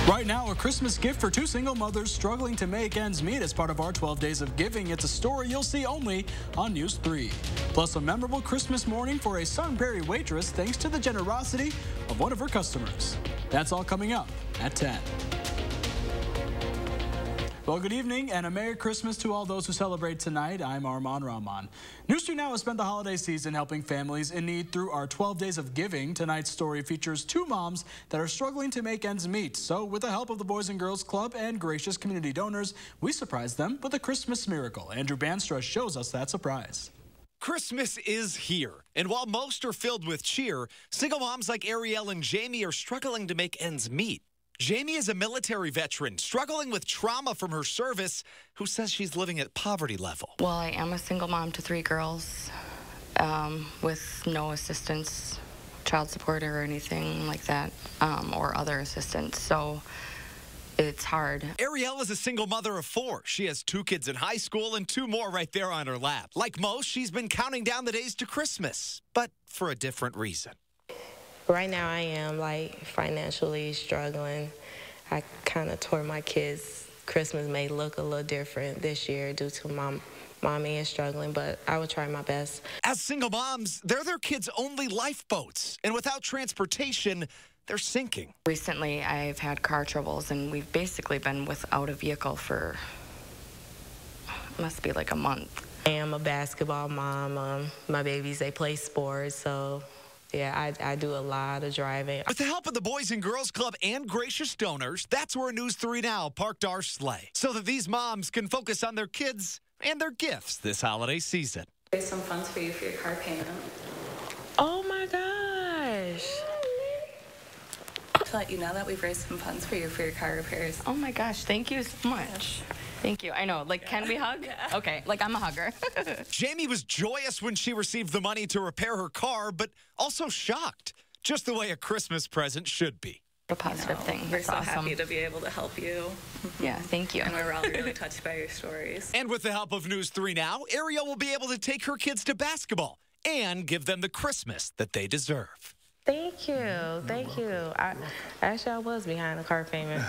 Right now, a Christmas gift for two single mothers struggling to make ends meet as part of our 12 Days of Giving. It's a story you'll see only on News 3. Plus, a memorable Christmas morning for a Sun Prairie waitress thanks to the generosity of one of her customers. That's all coming up at 10. Well, good evening and a Merry Christmas to all those who celebrate tonight. I'm Arman Rahman. News 2 Now has spent the holiday season helping families in need through our 12 Days of Giving. Tonight's story features two moms that are struggling to make ends meet. So with the help of the Boys and Girls Club and gracious community donors, we surprised them with a Christmas miracle. Andrew Banstra shows us that surprise. Christmas is here, and while most are filled with cheer, single moms like Ariel and Jamie are struggling to make ends meet. Jamie is a military veteran struggling with trauma from her service who says she's living at poverty level. Well, I am a single mom to 3 girls with no assistance, child support or anything like that, or other assistance. So it's hard. Ariel is a single mother of 4. She has 2 kids in high school and 2 more right there on her lap. Like most, she's been counting down the days to Christmas, but for a different reason. Right now I am financially struggling. I kind of tore my kids' Christmas may look a little different this year due to mommy is struggling, but I will try my best. As single moms, they're their kids' only lifeboats, and without transportation, they're sinking. Recently, I've had car troubles, and we've basically been without a vehicle for, must be like a month. I am a basketball mom. My babies, they play sports, so yeah, I do a lot of driving. With the help of the Boys and Girls Club and gracious donors, that's where News 3 Now parked our sleigh, so that these moms can focus on their kids and their gifts this holiday season. Raise some funds for you for your car payment. Oh my gosh. To let you know that we've raised some funds for you for your car repairs. Oh my gosh, thank you so much. Thank you. I know, can we hug? Yeah. Okay, I'm a hugger. Jamie was joyous when she received the money to repair her car, but also shocked, just the way a Christmas present should be. A positive thing. We're That's so awesome. happy to be able to help you. Yeah, thank you. And we're all really touched by your stories. And with the help of News 3 Now, Ariel will be able to take her kids to basketball and give them the Christmas that they deserve. Thank you. Thank you. Actually, I was behind a car payment.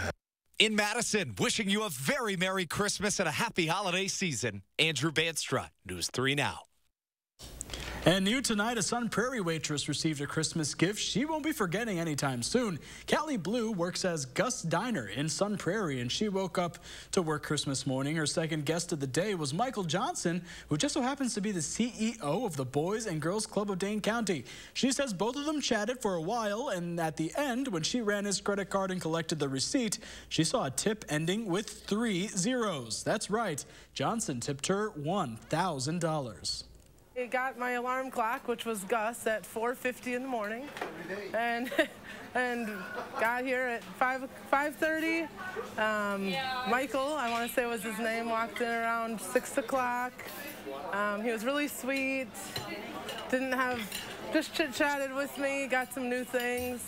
In Madison, wishing you a very Merry Christmas and a happy holiday season, Andrew Banstra, News 3 Now. And new tonight, a Sun Prairie waitress received a Christmas gift she won't be forgetting anytime soon. Callie Blue works as Gus Diner in Sun Prairie, and she woke up to work Christmas morning. Her second guest of the day was Michael Johnson, who just so happens to be the CEO of the Boys and Girls Club of Dane County. She says both of them chatted for a while, and at the end, when she ran his credit card and collected the receipt, she saw a tip ending with 3 zeros. That's right, Johnson tipped her $1,000. I got my alarm clock, which was Gus, at 4:50 in the morning, and got here at 5:30. Michael, I want to say was his name, walked in around 6 o'clock. He was really sweet. Just chit-chatted with me, got some new things,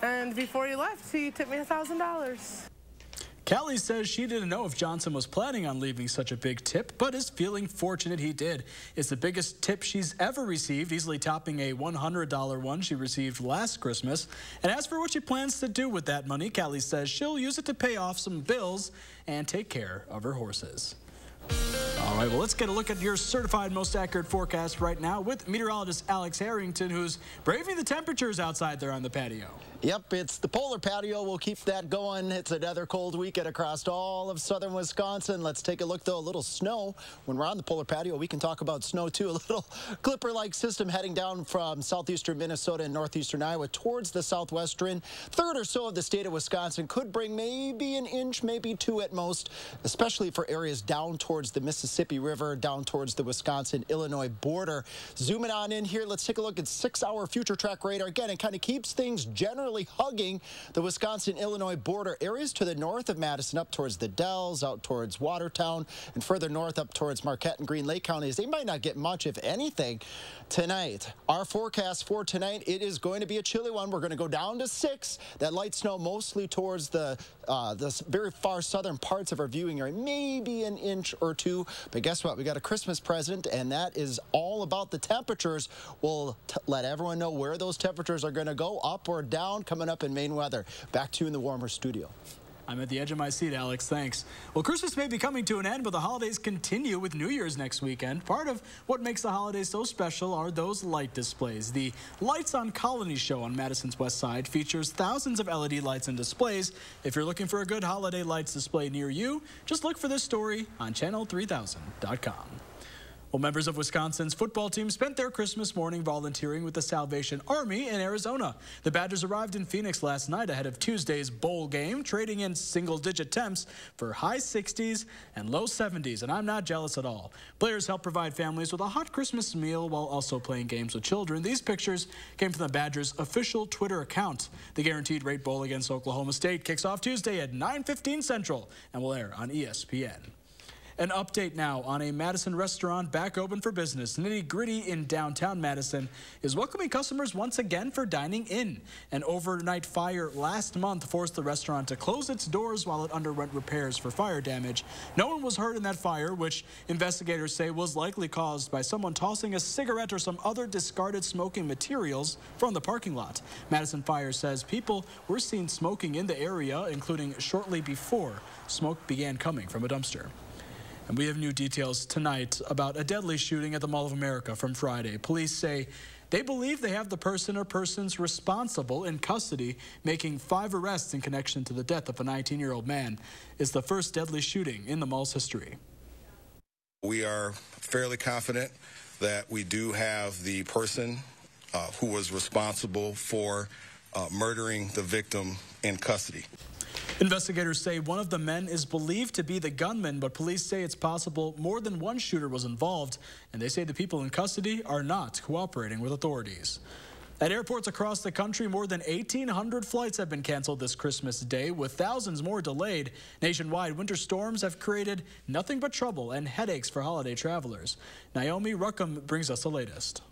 and before he left, he tipped me $1,000. Callie says she didn't know if Johnson was planning on leaving such a big tip, but is feeling fortunate he did. It's the biggest tip she's ever received, easily topping a $100 one she received last Christmas. And as for what she plans to do with that money, Callie says she'll use it to pay off some bills and take care of her horses. All right, well, let's get a look at your certified most accurate forecast right now with meteorologist Alex Harrington, who's braving the temperatures outside there on the patio. Yep, it's the polar patio. We'll keep that going. It's another cold weekend across all of southern Wisconsin. Let's take a look, though. A little snow. When we're on the polar patio, we can talk about snow, too. A little clipper-like system heading down from southeastern Minnesota and northeastern Iowa towards the southwestern third or so of the state of Wisconsin. Could bring maybe an inch, maybe 2 at most, especially for areas down towards the Mississippi River, down towards the Wisconsin-Illinois border. Zooming on in here, let's take a look at 6-hour future track radar. Again, it kind of keeps things generally hugging the Wisconsin-Illinois border. Areas to the north of Madison, up towards the Dells, out towards Watertown, and further north up towards Marquette and Green Lake counties. They might not get much, if anything, tonight. Our forecast for tonight, it is going to be a chilly one. We're going to go down to 6. That light snow mostly towards the very far southern parts of our viewing area, maybe an inch or 2. But guess what? We got a Christmas present, and that is all about the temperatures. We'll let everyone know where those temperatures are going to go, up or down. around coming up in Maine weather. Back to you in the warmer studio. I'm at the edge of my seat, Alex. Thanks. Well, Christmas may be coming to an end, but the holidays continue with New Year's next weekend. Part of what makes the holidays so special are those light displays. The Lights on Colony show on Madison's west side features thousands of LED lights and displays. If you're looking for a good holiday lights display near you, just look for this story on channel3000.com. Well, members of Wisconsin's football team spent their Christmas morning volunteering with the Salvation Army in Arizona. The Badgers arrived in Phoenix last night ahead of Tuesday's bowl game, trading in single-digit temps for high 60s and low 70s, and I'm not jealous at all. Players help provide families with a hot Christmas meal while also playing games with children. These pictures came from the Badgers' official Twitter account. The Guaranteed Rate Bowl against Oklahoma State kicks off Tuesday at 9:15 Central and will air on ESPN. An update now on a Madison restaurant back open for business. Nitty Gritty in downtown Madison is welcoming customers once again for dining in. An overnight fire last month forced the restaurant to close its doors while it underwent repairs for fire damage. No one was hurt in that fire, which investigators say was likely caused by someone tossing a cigarette or some other discarded smoking materials from the parking lot. Madison Fire says people were seen smoking in the area, including shortly before smoke began coming from a dumpster. And we have new details tonight about a deadly shooting at the Mall of America from Friday. Police say they believe they have the person or persons responsible in custody, making 5 arrests in connection to the death of a 19-year-old man. It's the first deadly shooting in the mall's history. We are fairly confident that we do have the person who was responsible for murdering the victim in custody. Investigators say one of the men is believed to be the gunman, but police say it's possible more than one shooter was involved, and they say the people in custody are not cooperating with authorities. At airports across the country, more than 1,800 flights have been canceled this Christmas Day, with thousands more delayed. Nationwide, winter storms have created nothing but trouble and headaches for holiday travelers. Naomi Ruckham brings us the latest.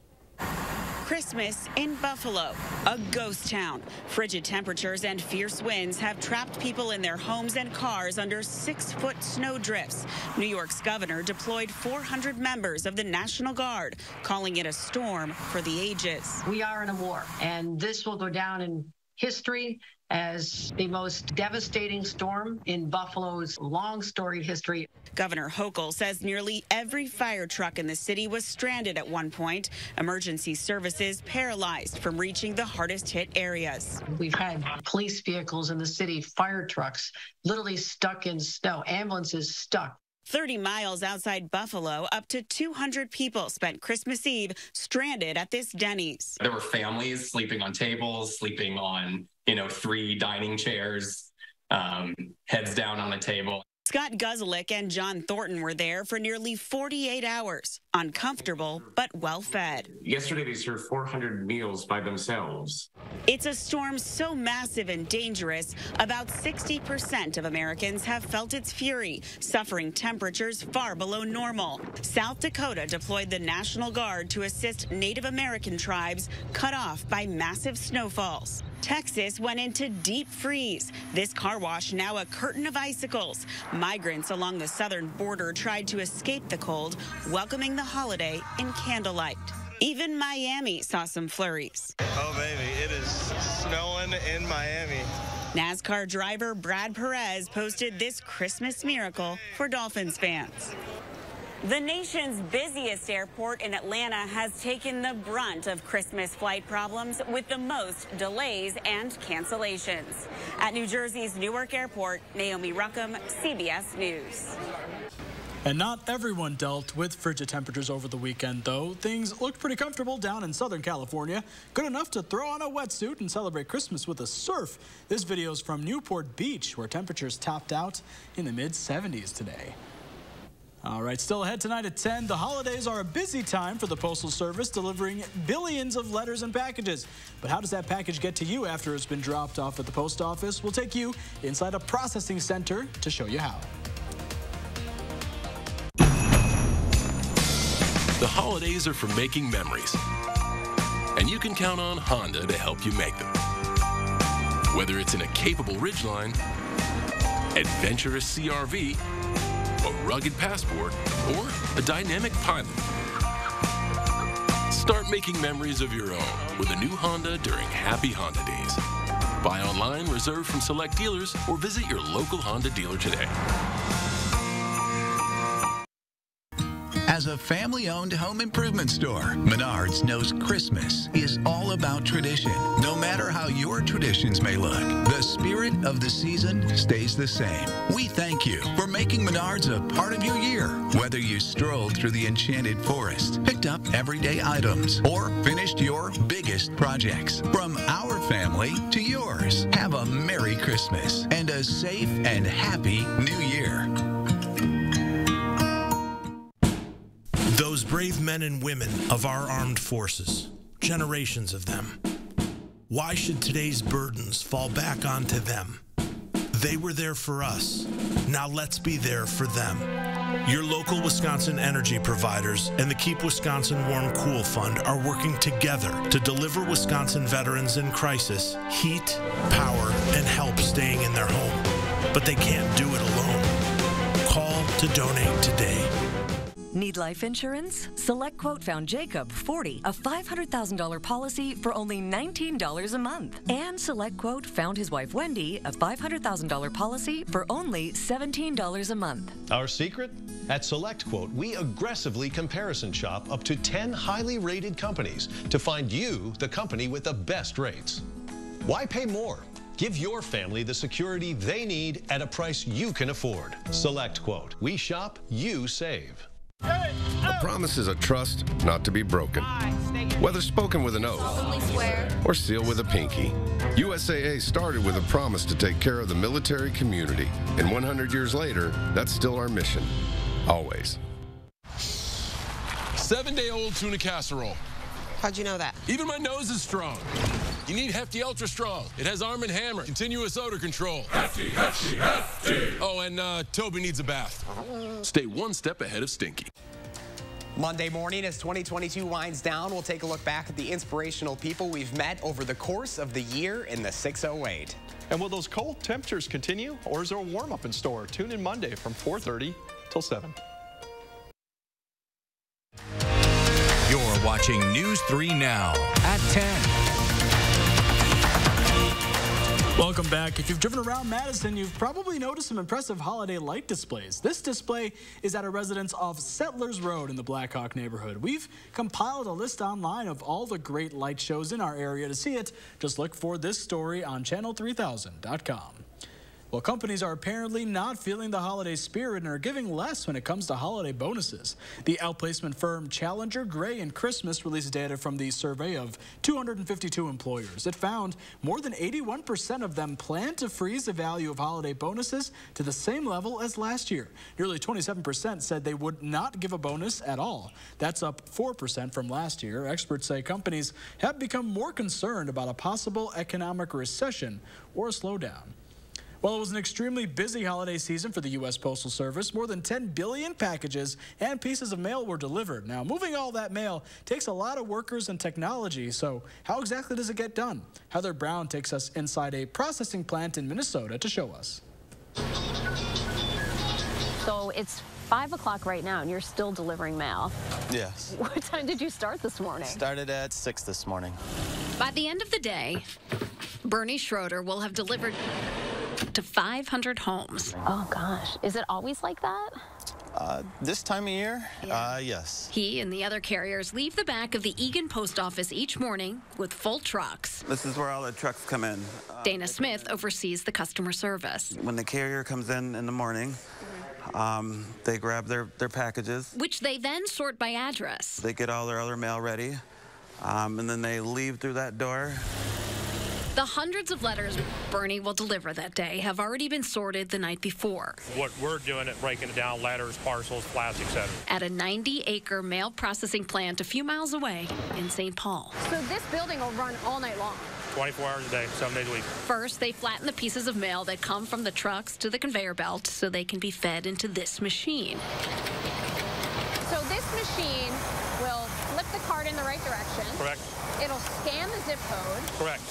Christmas in Buffalo, a ghost town. Frigid temperatures and fierce winds have trapped people in their homes and cars under 6-foot snow drifts. New York's governor deployed 400 members of the National Guard, calling it a storm for the ages. We are in a war, and this will go down in history as the most devastating storm in Buffalo's long storied history. Governor Hochul says nearly every fire truck in the city was stranded at one point. Emergency services paralyzed from reaching the hardest hit areas. We've had police vehicles in the city, fire trucks, literally stuck in snow, ambulances stuck. 30 miles outside Buffalo, up to 200 people spent Christmas Eve stranded at this Denny's. There were families sleeping on tables, sleeping on, 3 dining chairs, heads down on a table. Scott Guzelik and John Thornton were there for nearly 48 hours, uncomfortable but well-fed. Yesterday, they served 400 meals by themselves. It's a storm so massive and dangerous, about 60% of Americans have felt its fury, suffering temperatures far below normal. South Dakota deployed the National Guard to assist Native American tribes cut off by massive snowfalls. Texas went into deep freeze. This car wash now a curtain of icicles. Migrants along the southern border tried to escape the cold, welcoming the holiday in candlelight. Even Miami saw some flurries. Oh, baby, it is snowing in Miami. NASCAR driver Brad Perez posted this Christmas miracle for Dolphins fans. The nation's busiest airport in Atlanta has taken the brunt of Christmas flight problems with the most delays and cancellations. At New Jersey's Newark Airport, Naomi Ruckham, CBS News. And not everyone dealt with frigid temperatures over the weekend, though. Things looked pretty comfortable down in Southern California. Good enough to throw on a wetsuit and celebrate Christmas with a surf. This video is from Newport Beach, where temperatures topped out in the mid-70s today. All right, still ahead tonight at 10. The holidays are a busy time for the Postal Service, delivering billions of letters and packages. But how does that package get to you after it's been dropped off at the post office? We'll take you inside a processing center to show you how. The holidays are for making memories, and you can count on Honda to help you make them. Whether it's in a capable Ridgeline, adventurous CRV, a rugged Passport, or a dynamic Pilot. Start making memories of your own with a new Honda during Happy Honda Days. Buy online, reserve from select dealers, or visit your local Honda dealer today. As a family-owned home improvement store, Menards knows Christmas is all about tradition. No matter how your traditions may look, the spirit of the season stays the same. We thank you for making Menards a part of your year. Whether you strolled through the enchanted forest, picked up everyday items, or finished your biggest projects. From our family to yours, have a Merry Christmas and a safe and happy New Year. Those brave men and women of our armed forces, generations of them. Why should today's burdens fall back onto them? They were there for us. Now let's be there for them. Your local Wisconsin energy providers and the Keep Wisconsin Warm Cool Fund are working together to deliver Wisconsin veterans in crisis heat, power, and help staying in their home. But they can't do it alone. Call to donate today. Need life insurance? Select Quote found Jacob, 40, a $500,000 policy for only $19 a month. And Select Quote found his wife, Wendy, a $500,000 policy for only $17 a month. Our secret? At Select Quote, we aggressively comparison shop up to 10 highly rated companies to find you the company with the best rates. Why pay more? Give your family the security they need at a price you can afford. Select Quote. We shop, you save. A promise is a trust not to be broken. Whether spoken with an oath or sealed with a pinky, USAA started with a promise to take care of the military community. And 100 years later, that's still our mission. Always. 7-day-old tuna casserole. How'd you know that? Even my nose is strong. You need Hefty Ultra Strong. It has Arm & Hammer, continuous odor control. Hefty, Hefty, Hefty. Oh, and Toby needs a bath. Stay one step ahead of Stinky. Monday morning, as 2022 winds down, we'll take a look back at the inspirational people we've met over the course of the year in the 608. And will those cold temperatures continue, or is there a warm-up in store? Tune in Monday from 4:30 till 7. You're watching News 3 Now at 10. Welcome back. If you've driven around Madison, you've probably noticed some impressive holiday light displays. This display is at a residence off Settlers Road in the Blackhawk neighborhood. We've compiled a list online of all the great light shows in our area. To see it, just look for this story on channel3000.com. Well, companies are apparently not feeling the holiday spirit and are giving less when it comes to holiday bonuses. The outplacement firm Challenger, Gray & Christmas released data from the survey of 252 employers. It found more than 81% of them plan to freeze the value of holiday bonuses to the same level as last year. Nearly 27% said they would not give a bonus at all. That's up 4% from last year. Experts say companies have become more concerned about a possible economic recession or a slowdown. Well, it was an extremely busy holiday season for the U.S. Postal Service. More than 10 billion packages and pieces of mail were delivered. Now, moving all that mail takes a lot of workers and technology, so how exactly does it get done? Heather Brown takes us inside a processing plant in Minnesota to show us. So it's 5 o'clock right now, and you're still delivering mail. Yes. What time did you start this morning? Started at 6 this morning. By the end of the day, Bernie Schroeder will have delivered to 500 homes. Oh, gosh. Is it always like that? This time of year, yes. He and the other carriers leave the back of the Eagan Post Office each morning with full trucks. This is where all the trucks come in. Dana Smith oversees the customer service. When the carrier comes in the morning, they grab their packages. Which they then sort by address. They get all their other mail ready, and then they leave through that door. The hundreds of letters Bernie will deliver that day have already been sorted the night before. What we're doing is breaking it down, letters, parcels, plastic, etc. At a 90-acre mail processing plant a few miles away in St. Paul. So this building will run all night long? 24 hours a day, 7 days a week. First, they flatten the pieces of mail that come from the trucks to the conveyor belt so they can be fed into this machine. So this machine will flip the card in the right direction. Correct. It'll scan the zip code. Correct.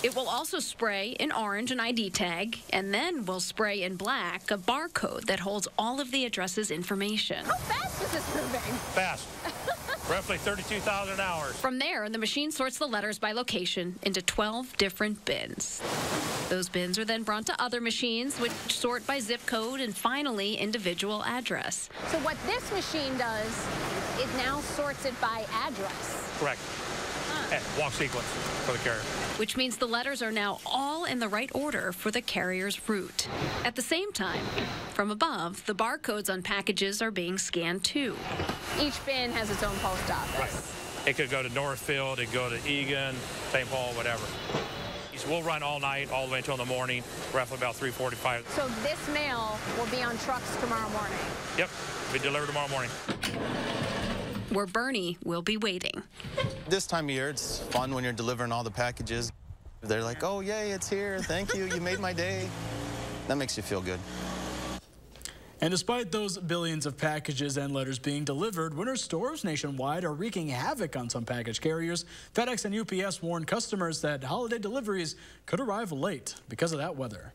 It will also spray in orange an ID tag, and then will spray in black a barcode that holds all of the address's information. How fast is this moving? Fast. roughly 32,000 an hour. From there, the machine sorts the letters by location into 12 different bins. Those bins are then brought to other machines, which sort by zip code and finally individual address. So what this machine does, it now sorts it by address. Correct. And walk sequence for the carrier. Which means the letters are now all in the right order for the carrier's route. At the same time, from above, the barcodes on packages are being scanned too. Each bin has its own post office. Right. It could go to Northfield, it could go to Egan, St. Paul, whatever. We'll run all night, all the way until the morning, roughly about 3:45. So this mail will be on trucks tomorrow morning? Yep, be delivered tomorrow morning. Where Bernie will be waiting. This time of year, it's fun when you're delivering all the packages. They're like, oh, yay, it's here. Thank you. You made my day. That makes you feel good. And despite those billions of packages and letters being delivered, winter storms nationwide are wreaking havoc on some package carriers. FedEx and UPS warned customers that holiday deliveries could arrive late because of that weather.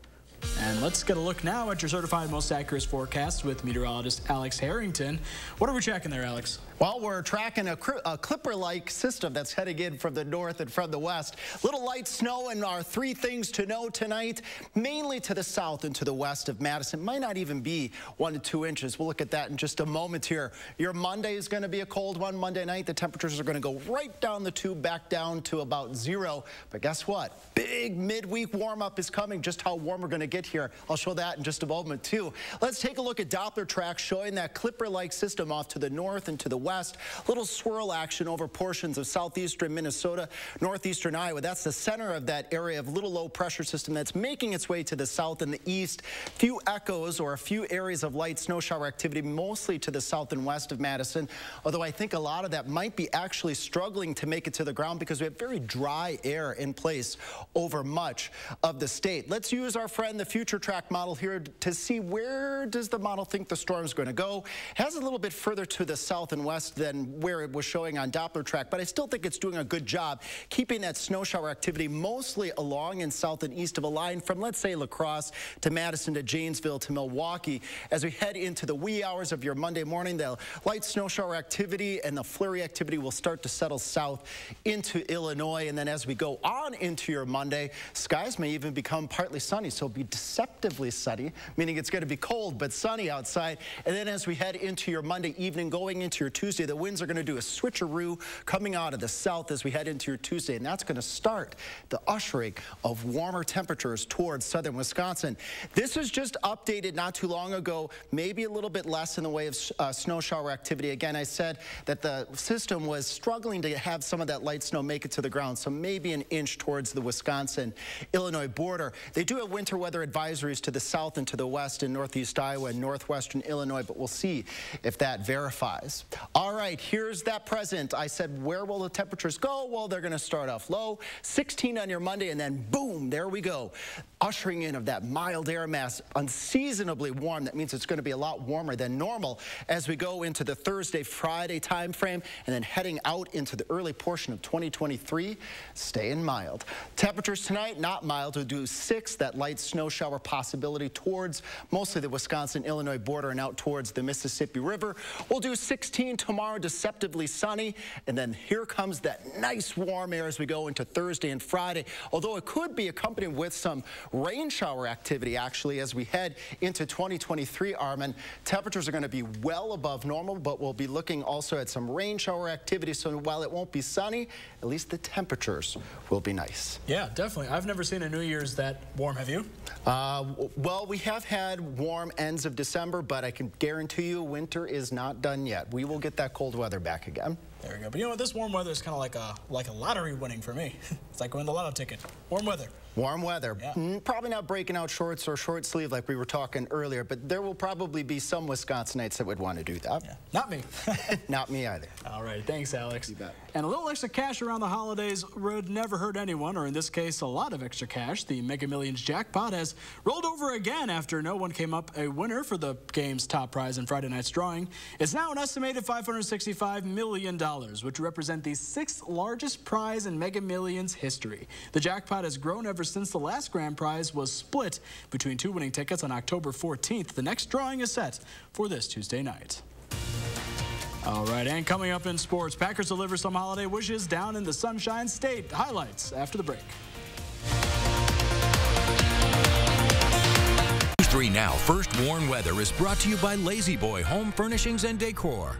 And let's get a look now at your certified most accurate forecast with meteorologist Alex Harrington. What are we tracking there, Alex? Well, we're tracking a clipper-like system that's heading in from the north and from the west. Little light snow and our 3 things to know tonight, mainly to the south and to the west of Madison. Might not even be 1 to 2 inches. We'll look at that in just a moment here. Your Monday is going to be a cold one. Monday night, the temperatures are going to go right down the tube, back down to about 0. But guess what? Big midweek warm-up is coming. Just how warm we're going to get here, I'll show that in just a moment, too. Let's take a look at Doppler tracks showing that clipper-like system off to the north and to the west. Little swirl action over portions of southeastern Minnesota, northeastern Iowa. That's the center of that area of little low pressure system that's making its way to the south and the east. Few echoes or a few areas of light snow shower activity, mostly to the south and west of Madison. Although I think a lot of that might be actually struggling to make it to the ground because we have very dry air in place over much of the state. Let's use our friend, the future track model here to see where does the model think the storm's going to go. It has a little bit further to the south and west than where it was showing on Doppler track, but I still think it's doing a good job keeping that snow shower activity mostly along and south and east of a line from, let's say, La Crosse to Madison to Janesville to Milwaukee. As we head into the wee hours of your Monday morning, the light snow shower activity and the flurry activity will start to settle south into Illinois, and then as we go on into your Monday, skies may even become partly sunny, so it'll be deceptively sunny, meaning it's going to be cold but sunny outside. And then as we head into your Monday evening, going into your Tuesday, the winds are going to do a switcheroo coming out of the south as we head into your Tuesday, and that's going to start the ushering of warmer temperatures towards southern Wisconsin. This was just updated not too long ago, maybe a little bit less in the way of snow shower activity. Again, I said that the system was struggling to have some of that light snow make it to the ground, so maybe an inch towards the Wisconsin-Illinois border. They do have winter weather advisories to the south and to the west in northeast Iowa and northwestern Illinois, but we'll see if that verifies. All right, here's that present. I said, where will the temperatures go? Well, they're going to start off low, 16 on your Monday, and then boom, there we go. Ushering in of that mild air mass, unseasonably warm. That means it's going to be a lot warmer than normal as we go into the Thursday, Friday time frame, and then heading out into the early portion of 2023, staying mild. Temperatures tonight, not mild. We'll do 6, that light snow shower possibility towards mostly the Wisconsin-Illinois border and out towards the Mississippi River. We'll do 16 tomorrow, deceptively sunny, and then here comes that nice warm air as we go into Thursday and Friday, although it could be accompanied with some rain shower activity actually as we head into 2023, Armin. Temperatures are going to be well above normal, but we'll be looking also at some rain shower activity, so while it won't be sunny, at least the temperatures will be nice. Yeah, definitely. I've never seen a New Year's that warm, have you? Well, we have had warm ends of December, but I can guarantee you winter is not done yet. We will get that cold weather back again. There we go. But you know what? This warm weather is kind of like a lottery winning for me. It's like winning the lotto ticket. Warm weather. Warm weather. Yeah. Probably not breaking out shorts or short sleeve like we were talking earlier, but there will probably be some Wisconsinites that would want to do that. Yeah. Not me. Not me either. All right. Thanks, Alex. You bet. And a little extra cash around the holidays would never hurt anyone, or in this case, a lot of extra cash. The Mega Millions jackpot has rolled over again after no one came up a winner for the game's top prize in Friday night's drawing. It's now an estimated $565 million, which represent the 6th largest prize in Mega Millions history. The jackpot has grown ever since the last grand prize was split between 2 winning tickets on October 14th. The next drawing is set for this Tuesday night. All right, and coming up in sports, Packers deliver some holiday wishes down in the Sunshine State. Highlights after the break. News 3 Now First Warn Weather is brought to you by Lazy Boy Home Furnishings and Decor.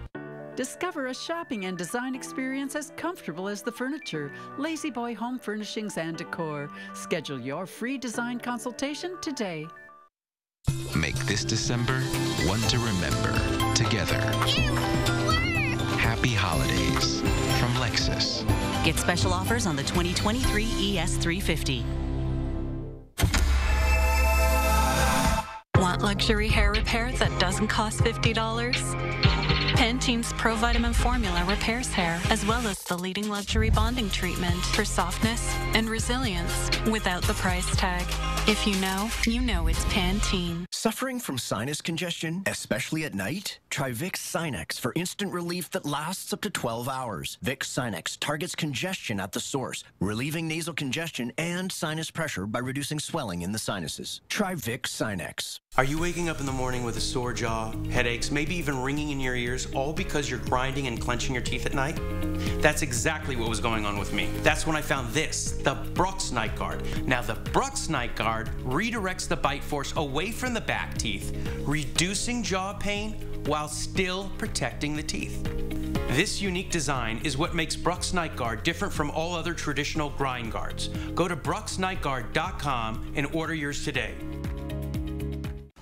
Discover a shopping and design experience as comfortable as the furniture. Lazy Boy Home Furnishings and Decor. Schedule your free design consultation today. Make this December one to remember together. Happy holidays from Lexus. Get special offers on the 2023 ES350. Want luxury hair repair that doesn't cost $50? Pantene's Pro Vitamin Formula repairs hair, as well as the leading luxury bonding treatment for softness and resilience without the price tag. If you know it's Pantene. Suffering from sinus congestion, especially at night? Try Vicks Sinex for instant relief that lasts up to 12 hours. Vicks Sinex targets congestion at the source, relieving nasal congestion and sinus pressure by reducing swelling in the sinuses. Try Vicks Sinex. Are you waking up in the morning with a sore jaw, headaches, maybe even ringing in your ears, all because you're grinding and clenching your teeth at night? That's exactly what was going on with me. That's when I found this, the Brooks Night Guard. Now, the Brooks Night Guard redirects the bite force away from the back teeth, reducing jaw pain while still protecting the teeth. This unique design is what makes Brooks Night Guard different from all other traditional grind guards. Go to brooksnightguard.com and order yours today.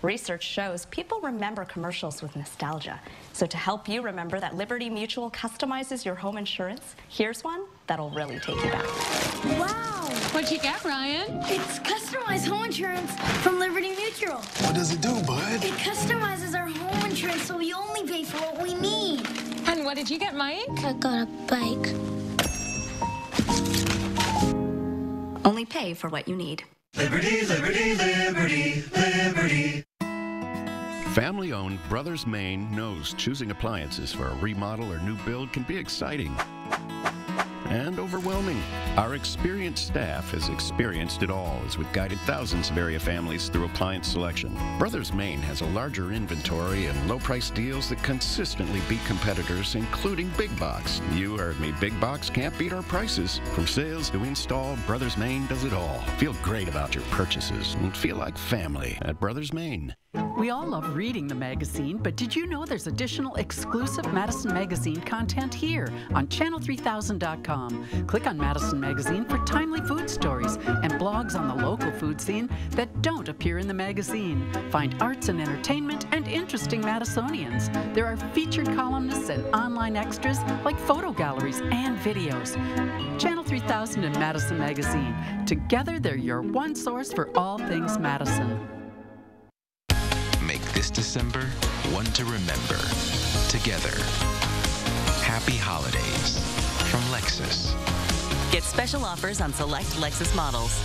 Research shows people remember commercials with nostalgia. So to help you remember that Liberty Mutual customizes your home insurance, here's one that'll really take you back. Wow! What'd you get, Ryan? It's customized home insurance from Liberty Mutual. What does it do, bud? It customizes our home insurance so we only pay for what we need. And what did you get, Mike? I got a bike. Only pay for what you need. Liberty, liberty, liberty, liberty. Family-owned Brothers Maine knows choosing appliances for a remodel or new build can be exciting and overwhelming. Our experienced staff has experienced it all as we've guided thousands of area families through appliance selection. Brothers Maine has a larger inventory and low-price deals that consistently beat competitors, including Big Box. You heard me, Big Box can't beat our prices. From sales to install, Brothers Maine does it all. Feel great about your purchases and feel like family at Brothers Maine. We all love reading the magazine, but did you know there's additional exclusive Madison Magazine content here on channel3000.com? Click on Madison Magazine for timely food stories and blogs on the local food scene that don't appear in the magazine. Find arts and entertainment and interesting Madisonians. There are featured columnists and online extras like photo galleries and videos. Channel 3000 and Madison Magazine. Together, they're your one source for all things Madison. Make this December one to remember together. Happy holidays from Lexus. Get special offers on select Lexus models.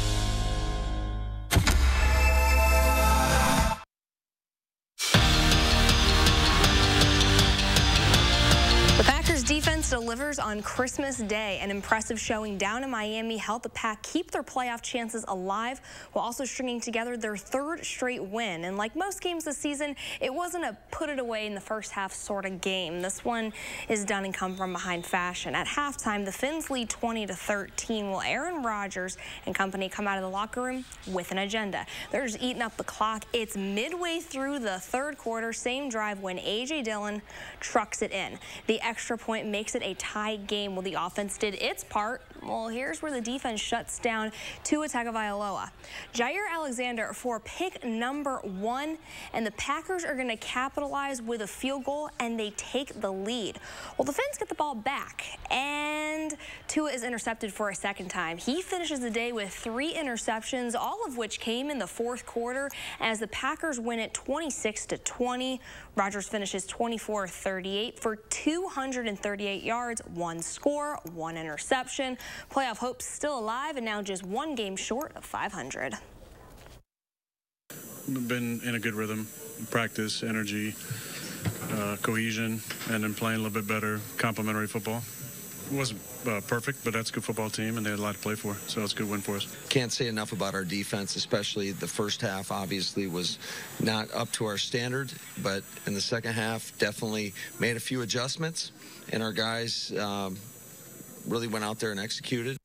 Defense delivers on Christmas Day. An impressive showing down in Miami helped the Pack keep their playoff chances alive while also stringing together their third straight win. And like most games this season, it wasn't a put it away in the first half sort of game. This one is done in come from behind fashion. At halftime, the Finns lead 20-13 while Aaron Rodgers and company come out of the locker room with an agenda. They're just eating up the clock. It's midway through the third quarter, same drive when A.J. Dillon trucks it in. The extra point makes it a tie game while the offense did its part. Well, here's where the defense shuts down Tua Tagovailoa. Jair Alexander for pick number 1, and the Packers are going to capitalize with a field goal, and they take the lead. Well, the Finns get the ball back, and Tua is intercepted for a second time. He finishes the day with 3 interceptions, all of which came in the fourth quarter as the Packers win it 26-20. Rodgers finishes 24-38 for 238 yards, 1 score, 1 interception. Playoff hopes still alive and now just 1 game short of 500. We've been in a good rhythm, practice, energy, cohesion, and then playing a little bit better complementary football. wasn't perfect, but that's a good football team, and they had a lot to play for, so it's a good win for us. Can't say enough about our defense, especially the first half obviously was not up to our standard, but in the second half definitely made a few adjustments, and our guys really went out there and executed.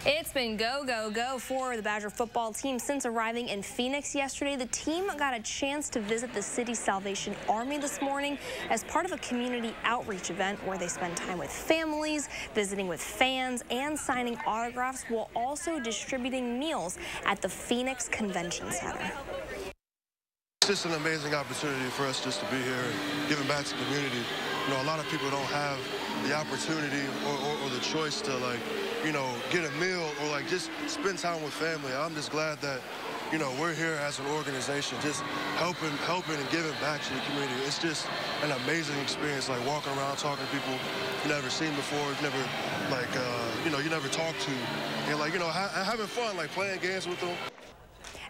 It's been go, go, go for the Badger football team since arriving in Phoenix yesterday. The team got a chance to visit the city's Salvation Army this morning as part of a community outreach event where they spend time with families, visiting with fans, and signing autographs while also distributing meals at the Phoenix Convention Center. It's just an amazing opportunity for us just to be here and giving back to the community. You know, a lot of people don't have the opportunity or the choice to, like, you know, get a meal or, like, just spend time with family. I'm just glad that, you know, we're here as an organization just helping and giving back to the community. It's just an amazing experience, like walking around talking to people you've never seen before, you've never, like, you know, you never talked to. And, like, you know, having fun, like playing games with them.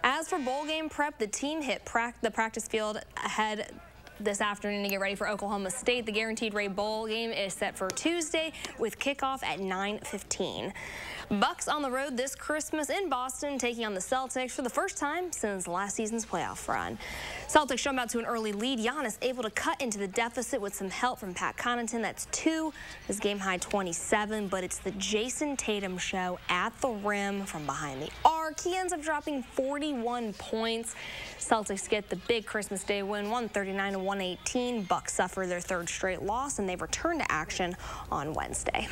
As for bowl game prep, the team hit the practice field ahead this afternoon to get ready for Oklahoma State. The Guaranteed Rate Bowl game is set for Tuesday with kickoff at 9:15. Bucks on the road this Christmas in Boston, taking on the Celtics for the first time since last season's playoff run. Celtics jump out to an early lead. Giannis able to cut into the deficit with some help from Pat Connaughton. That's 2, his game high 27, but it's the Jason Tatum show at the rim from behind the arc. He ends up dropping 41 points. Celtics get the big Christmas Day win, 139-118. Bucks suffer their 3rd straight loss, and they return to action on Wednesday.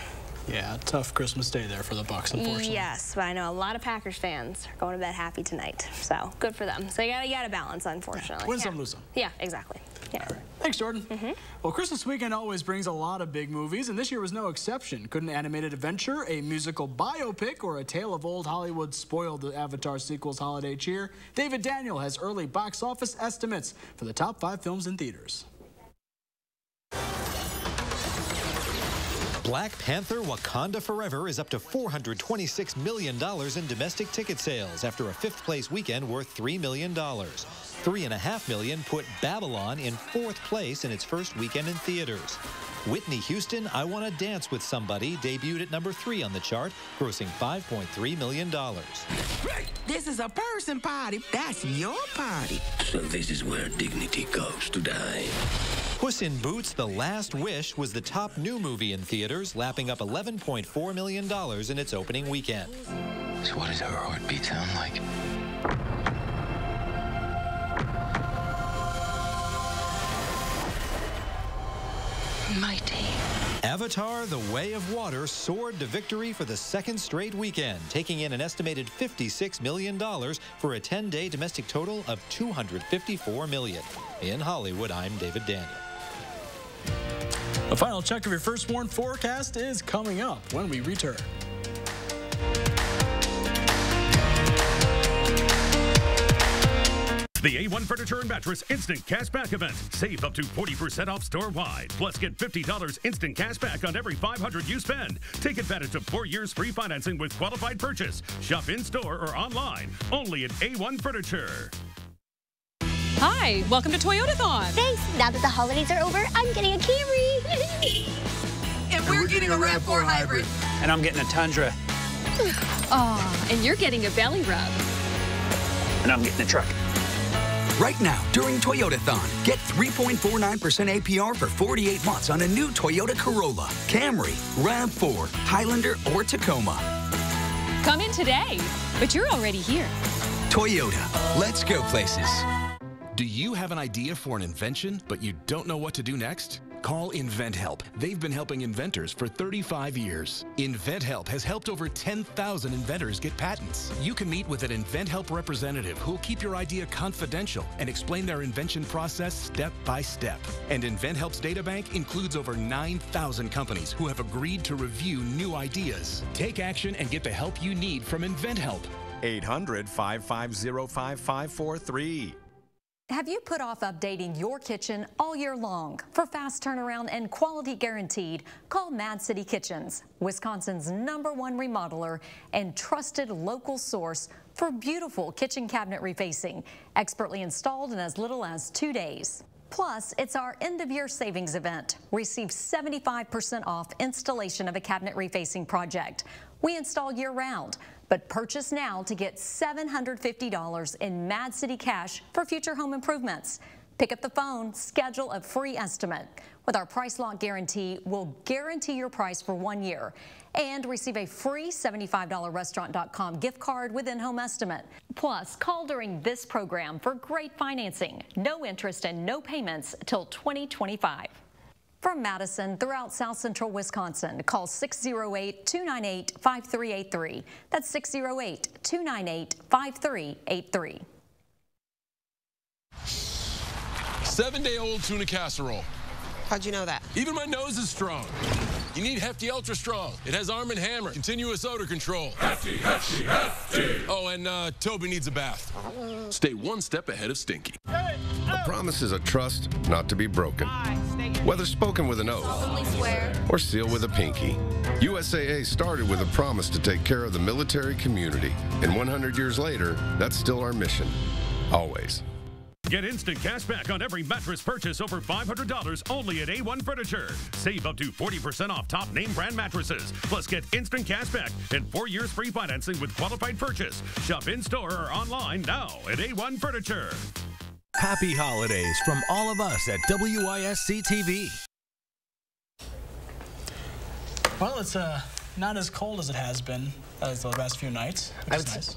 Yeah, tough Christmas Day there for the Bucks, unfortunately. Yes, but I know a lot of Packers fans are going to bed happy tonight, so good for them. So you gotta balance, unfortunately. Win some, lose some. Yeah, exactly. Yeah. All right. Thanks, Jordan. Well, Christmas weekend always brings a lot of big movies, and this year was no exception. Could an animated adventure, a musical biopic, or a tale of old Hollywood spoil the Avatar sequel's holiday cheer? David Daniel has early box office estimates for the top 5 films in theaters. Black Panther Wakanda Forever is up to $426 million in domestic ticket sales after a 5th-place weekend worth $3 million. $3.5 million put Babylon in 4th place in its first weekend in theaters. Whitney Houston, I Wanna Dance with Somebody debuted at number 3 on the chart, grossing $5.3 million. This is a person party. That's your party. So this is where dignity goes to die. Puss in Boots: The Last Wish was the top new movie in theaters, lapping up $11.4 million in its opening weekend. So what does her heartbeat sound like? Mighty. Avatar: The Way of Water soared to victory for the 2nd straight weekend, taking in an estimated $56 million for a 10-day domestic total of $254 million. In Hollywood, I'm David Daniel. A final check of your First Warn forecast is coming up when we return. The A1 Furniture and Mattress Instant Cashback Event. Save up to 40% off store-wide. Plus, get $50 instant cash back on every $500 you spend. Take advantage of 4 years free financing with qualified purchase. Shop in-store or online. Only at A1 Furniture. Hi, welcome to Toyotathon. Thanks. Now that the holidays are over, I'm getting a Camry. And we're getting a RAV4 hybrid. And I'm getting a Tundra. Aw, and you're getting a belly rub. And I'm getting a truck. Right now, during Toyotathon, get 3.49% APR for 48 months on a new Toyota Corolla, Camry, RAV4, Highlander, or Tacoma. Come in today, but you're already here. Toyota, let's go places. Do you have an idea for an invention, but you don't know what to do next? Call InventHelp. They've been helping inventors for 35 years. InventHelp has helped over 10,000 inventors get patents. You can meet with an InventHelp representative who'll keep your idea confidential and explain their invention process step by step. And InventHelp's databank includes over 9,000 companies who have agreed to review new ideas. Take action and get the help you need from InventHelp. 800-550-5543. Have you put off updating your kitchen all year long? For fast turnaround and quality guaranteed, call Mad City Kitchens, Wisconsin's #1 remodeler and trusted local source for beautiful kitchen cabinet refacing, expertly installed in as little as 2 days. Plus, it's our end-of-year savings event. Receive 75% off installation of a cabinet refacing project. We install year-round, but purchase now to get $750 in Mad City cash for future home improvements. Pick up the phone, schedule a free estimate. With our price lock guarantee, we'll guarantee your price for 1 year and receive a free $75 restaurant.com gift card with in-home estimate. Plus, call during this program for great financing, no interest and no payments till 2025. From Madison throughout South Central Wisconsin, call 608-298-5383. That's 608-298-5383. 7-day-old tuna casserole. How'd you know that? Even my nose is strong. You need Hefty Ultra Strong. It has Arm & Hammer, continuous odor control. Hefty, Hefty, Hefty. Oh, and Toby needs a bath. Stay one step ahead of Stinky. A promise is a trust not to be broken. Whether spoken with an oath or sealed with a pinky. USAA started with a promise to take care of the military community. And 100 years later, that's still our mission. Always. Get instant cash back on every mattress purchase over $500 only at A1 Furniture. Save up to 40% off top name brand mattresses. Plus get instant cash back and 4 years free financing with qualified purchase. Shop in-store or online now at A1 Furniture. Happy holidays from all of us at WISC-TV. Well, it's not as cold as it has been the last few nights.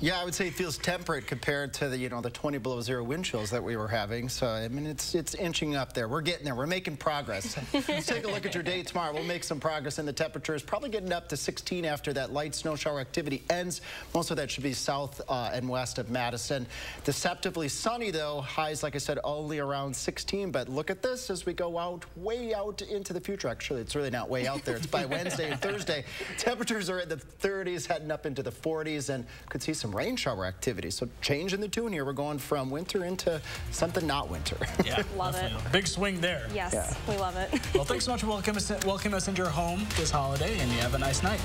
Yeah, I would say it feels temperate compared to the the 20 below zero wind chills that we were having. So I mean, it's inching up there. We're getting there. We're making progress. Let's take a look at your day tomorrow. We'll make some progress, and the temperature is probably getting up to 16 after that light snow shower activity ends. Most of that should be south and west of Madison. Deceptively sunny though. Highs, like I said, only around 16. But look at this as we go out, way out into the future. Actually, it's really not way out there. It's by Wednesday and Thursday. Temperatures are in the 30s, heading up into the 40s, and could see some rain shower activity. So changing the tune here. We're going from winter into something not winter. Yeah, love it. Big swing there. Yes, yeah. We love it. Well, thanks so much for welcoming us into your home this holiday, and you have a nice night.